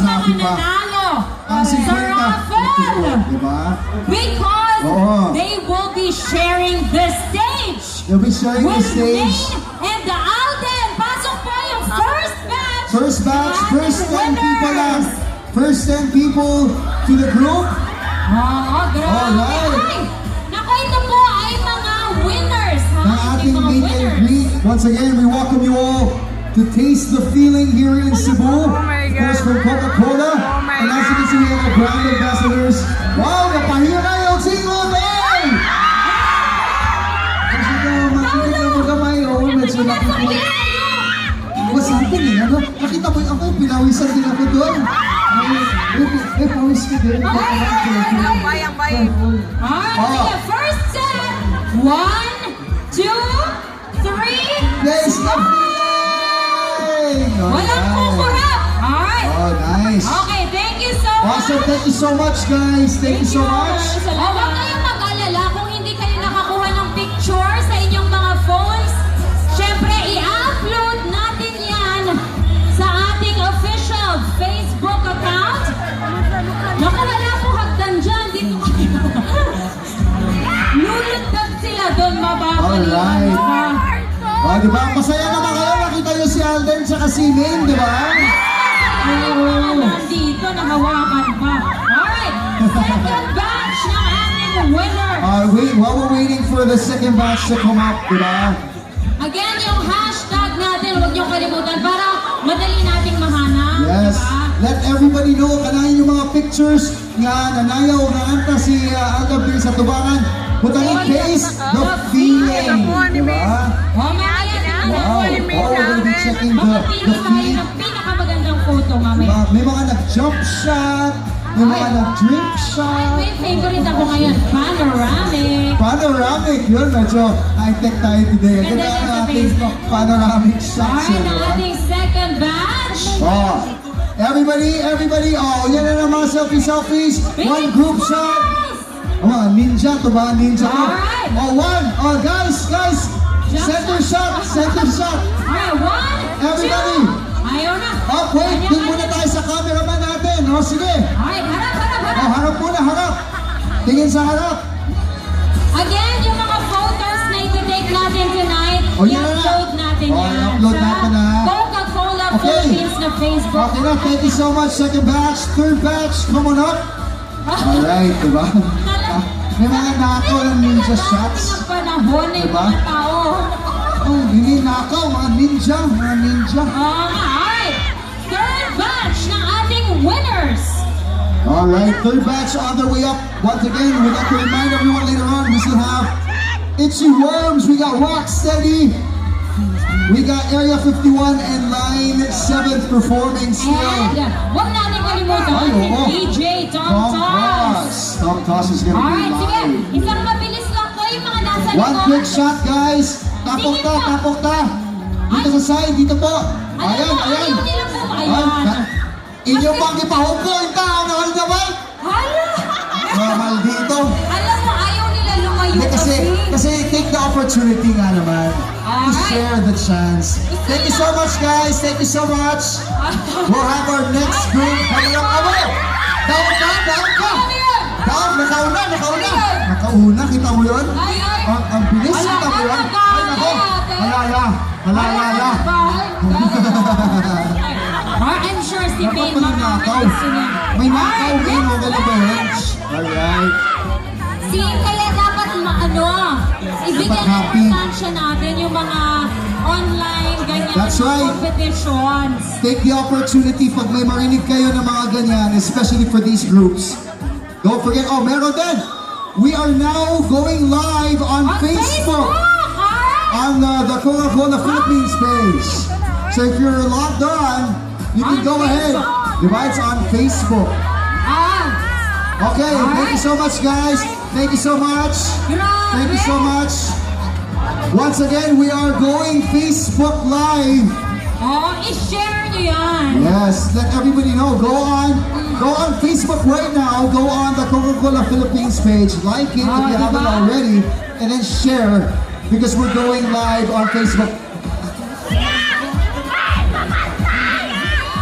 sa akin pa. Ang 50. Diba? Because they will be sharing the stage. They'll be sharing the with stage. Maine and the Alden. Pasok po yung first batch. First batch, ng first ating 10 people lang. winners. First 10 people to the group. Oo, grabe. Alright. Ay, naku, ito po ay mga winners. Ha? Ng ating Mga meet and winners. greet. Once again, we welcome you all to taste the feeling here in Cebu. my Of course, God. from Coca-Cola. Oh my And as you can see, we have our brand ambassadors. Wow, napahiya na yung single day! Kasi ito, makinig na mga kamay. Oo, medyo nakikita. What's happening? Ano? Nakita mo ako, pinawisan din ako doon. May pawis ka din. Bayang bayang. Alright, Oh. sige, first set. 1, 2, 3. Taste the feeling! Walang kukurap. Alright. Oh, nice. Okay, thank you so much. Awesome, thank you so much, guys. Thank you so much. Huwag kayong mag-alala kung hindi kayo nakakuha ng picture sa inyong mga phones. Siyempre, i-upload natin yan sa ating official Facebook account. Naku, wala po hagdan dyan. Dito kayo. Lulundag sila doon, mababaliwan. Alright. Ha? Oh, di ba? Masaya naman kayo. Nakita niyo si Alden tsaka si Maine, di ba? Oo, nandito, nahawakan pa. Alright, second batch ng ating winner. While we're waiting for the second batch to come up, di ba? Again, yung hashtag natin, huwag niyong kalimutan para madali nating mahanap. Yes. Diba? Let everybody know, kanahin yung mga pictures nga nanayaw na anta si Alden sa tubangan. Butangin taste the feeling. Di ba? Oh, mamaya tingnan Wow. natin. Oh, we're gonna be checking the Makapili tayo feeling. ng pinakamagandang photo mamaya. Diba? May mga nag-jump shot, may mga nag-drink Ay, shot. may favorite ako ngayon, panoramic. Panoramic, yun, medyo high-tech tayo today. Ganda Ganda yan ang sa ating Facebook. panoramic shots. Alright, yun, ang diba? ating second batch. Oh, everybody, oh, yan na mga selfies. One group shot. Oh, mga ninja to ba? Ninja to. Alright. Oh, one. Oh, guys. Center shot. Alright, 1, Everybody. 2. Ayaw na. Oh, wait, dun muna tayo sa cameraman natin. Oh, sige. Alright, harap. Oh, harap muna, harap. Tingin sa harap. Again, yung mga photos na iti-take natin tonight, Oh, yan na. i-upload natin Oh, yan i-upload sa natin na. Coca-Cola Okay. Philippines na Facebook. Okay na, thank you so much. Second batch, third batch, come on up. Alright, diba? May mga nakaw ng ninja shots. Ng panahon na yung Diba? mga tao. Oh, hindi nakaw, mga ninja. Alright, third batch ng ating winners. Alright, third batch on their way up. Once again, we got to remind everyone later on, we still have Itchy Worms, we got Rocksteady, we got Area 51 and Line 7th performing still. And huwag natin kalimutan, Ay, oo. DJ Tom Tom Toss. Toss. Tom Toss is gonna Alright, be sige. live. Isang mabilis lang po yung mga nasa One likod. quick shot, guys. Tapok ta. Dito sa side, dito po. Ayan. Ayaw nila po. Ayan. Inyong pang ipahupo, ita, nakal naman. Hala! Normal dito. Alam mo, ayaw nila lumayo Hindi kasi take the opportunity nga naman. To Alright. share the chance. Thank you so much, guys. Thank you so much. We'll have our next group coming up. Down ka. Down, nakauna. Nakauna, kita mo yun? Ang bilis, kita mo yun? Ay, nako. Halala. I'm sure si Dapat Payne pala nakaw. gusto niya. May nakaw din, okay na ba yun? Alright. Kaya dapat ibigyan Dapat ng happy. importansya natin yung mga online, ganyan, That's right. competitions. Take the opportunity pag may marinig kayo ng mga ganyan, especially for these groups. Don't forget, meron din. We are now going live on Facebook. On the Coca-Cola Philippines page. So if you're logged on, you can On go ahead. Facebook. Diba? It's on Facebook. Okay, thank you so much, guys. Thank you so much. Thank you so much. Once again, we are going Facebook Live. I-share nyo yan. Yes, let everybody know. Go on Facebook right now. Go on the Coca-Cola Philippines page. Like it if you haven't already. And then share because we're going live on Facebook.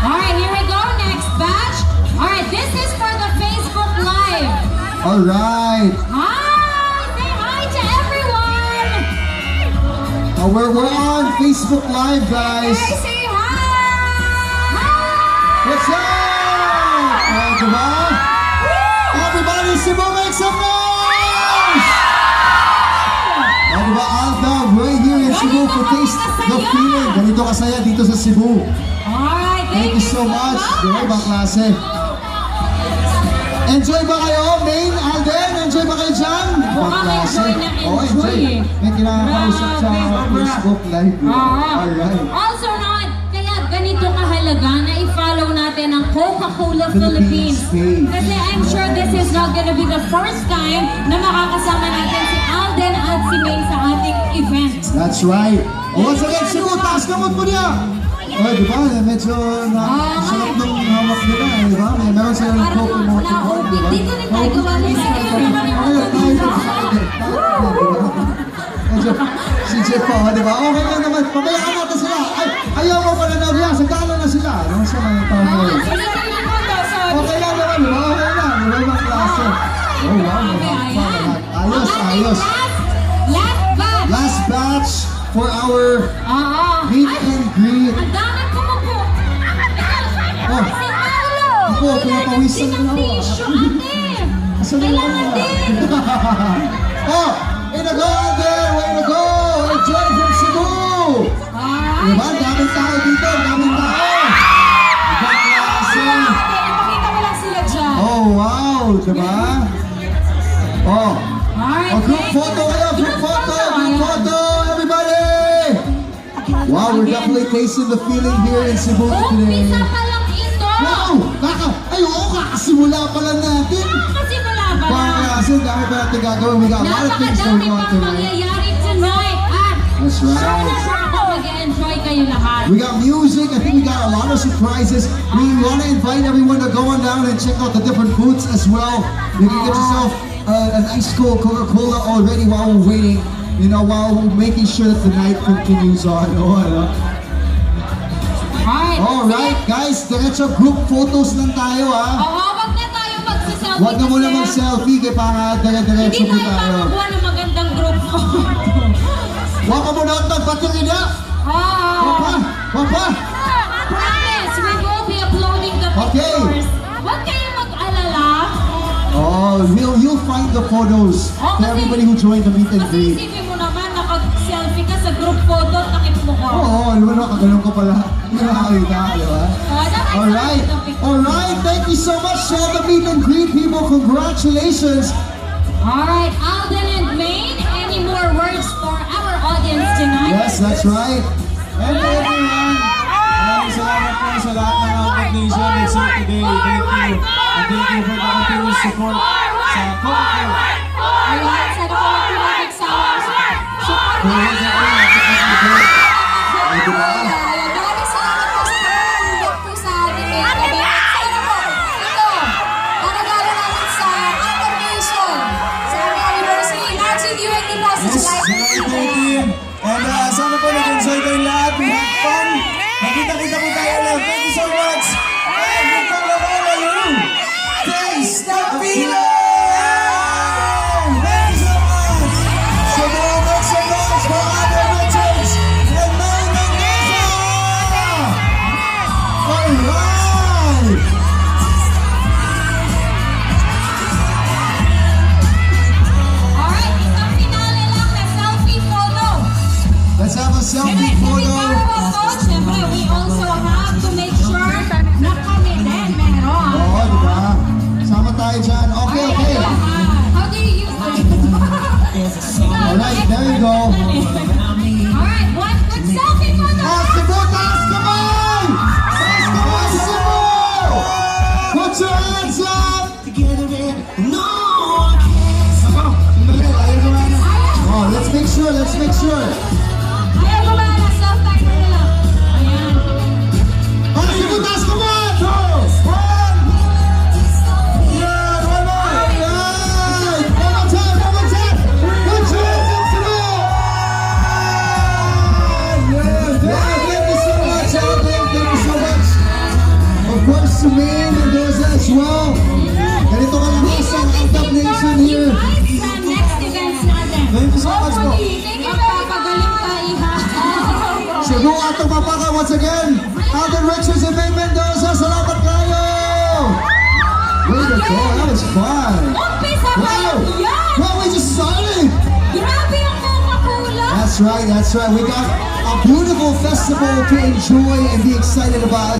Alright, here we go. Next batch. Alright. Hi! Say hi to everyone! We're on Facebook Live, guys. Say hi! What's up? Diba? Everybody, Cebu, make some noise! Diba, Alda, right here in Cebu for Taste the Feeling. Ganito kasaya dito sa Cebu. Alright, Thank you so much. Diba, ibang klase. Enjoy ba kayo, Main, Alden? Enjoy ba kayo dyan? Mukhang enjoy na Oh, enjoy eh. May kinakausap sa Facebook Live. Alright. Also not, kaya ganito kahalaga na i-follow natin ang Coca-Cola Philippines Philippines. page. Kasi I'm sure this is not gonna be the first time na makakasama natin si Alden at si May sa ating event. That's right. Once again, Cebu, taas kamot mo niya. Oh, di ba? Medyo sarap ng hawak nila, di ba? Meron silang Parang coke mo. na-open. Dito rin tayo gawa ng Si Jeff po, di ba? Okay lang naman. Pabayaan natin sila. Ay, ayaw mo pala na riyan. Sagala na sila. Ano sa mga tao mo? Okay lang naman, di ba? Okay lang. Di ba ibang klase? Oh, wow. Ayos, ayos. Last batch. Last batch for our meet and greet. Ang dami kumupo. Oh. Si Paolo. Ako, pinapawisan Din ang na ako. tissue, ate. Asan na Kailangan naman? din. Oh, way to go, Alden! Way to go! Enjoy from Cebu! Diba? Daming tao dito, daming tao! Ibang klase! Ipakita mo lang sila dyan. Oh, wow! Diba? Oh, Alright, oh, group next. photo kayo! Group photo! Group photo! Everybody! Wow, we're definitely tasting the feeling here in Cebu today. Umpisa pa lang ito. Wow! Ay, oo, kakasimula pa lang natin! Kasi wala ba Ibang na? klase, dami pa natin gagawin. We got a lot of things Napakadami going on pang tonight. mangyayari tonight. At That's sure na right. sure ako mag-enjoy kayo lahat. We got music. I think we got a lot of surprises. We want to invite everyone to go on down and check out the different booths as well. You can get yourself an ice cold Coca-Cola already while we're waiting. You know, while we're making sure that the night continues on. Oh, ano? Alright. All right, guys. Diretso group photos lang tayo, ha? Oo, wag na tayo magsaselfie. Huwag na muna kasi mag-selfie kaya para dire-diretso Hindi po tayo tayo. makakuha ng magandang group photo. Huwag ka muna ang pati niya. Huwag pa, huwag pa. Promise, we will be uploading the Okay. pictures. Huwag kayong mag-alala. Oh, you'll find the photos Oh, for kasi- everybody who joined the meet and Kasi greet. isipin mo naman, nakag-selfie ka sa group photo, takip mo ko. Oo, di ba nakaganon ko pala? Hindi na nakakita, di ba? Dapat Alright, sa picture. alright, thank you so much to all the meet and greet people. Congratulations. Alright, Alden and Maine, any more words for our audience tonight? Yes, that's right. And to everyone, maraming salamat po sa lahat ng Outback Nation and so today, thank you. And thank you for the continuous support sa Coca-Cola. Alright, sana po mag-pinag sa support Go ahead, Maraming salamat po sa pag-invite po sa ating event. Sana po, ito, nanagalo namin sa Outback Nation, sa aming anniversary. Lahat sa UND po sa Yes, July sa Outback team. And sana po nag-enjoy kayong lahat. We had fun. Nakita-kita po tayo lang. Thank you so much. And we Coca-Cola, you taste the feeling! Thank you so much. So now, make some noise for other Richards and Mary Mendoza! Alright. Alright, isang finale lang na selfie photo. Let's have a selfie photo. Siyempre, we also have to make sure na kami din meron. Oo, di ba? Sama tayo dyan. Okay, okay. How do you use that? Alright, there you go. Alright, one good selfie photo. Ah, Cebu, taas kamay! Taas kamay, Cebu! Put your hands up! Oh, let's make sure, let's make sure. Ayaw ko ba na self-timer na lang? Ayan. Ah, Cebu, taas kamay! One! Yeah, one more! Right! One more time, one more time! Put your hands up, Cebu! Yeah, thank you so much, Alden. Thank you so much. Of course, to Maine and those as well. Ganito ka lang sa Outback Nation. Thank you so much po. Hopefully, thank you very much. Magpapagaling ka, Iha. Cebu atong mapaka once again. Alden Richards and Ben Mendoza, salamat kayo! Way to go, that was fun. Umpisa pa Wow! lang yan! Wow, we just started! Grabe yung Coca-Cola! That's right, that's right. We got a beautiful festival to enjoy and be excited about.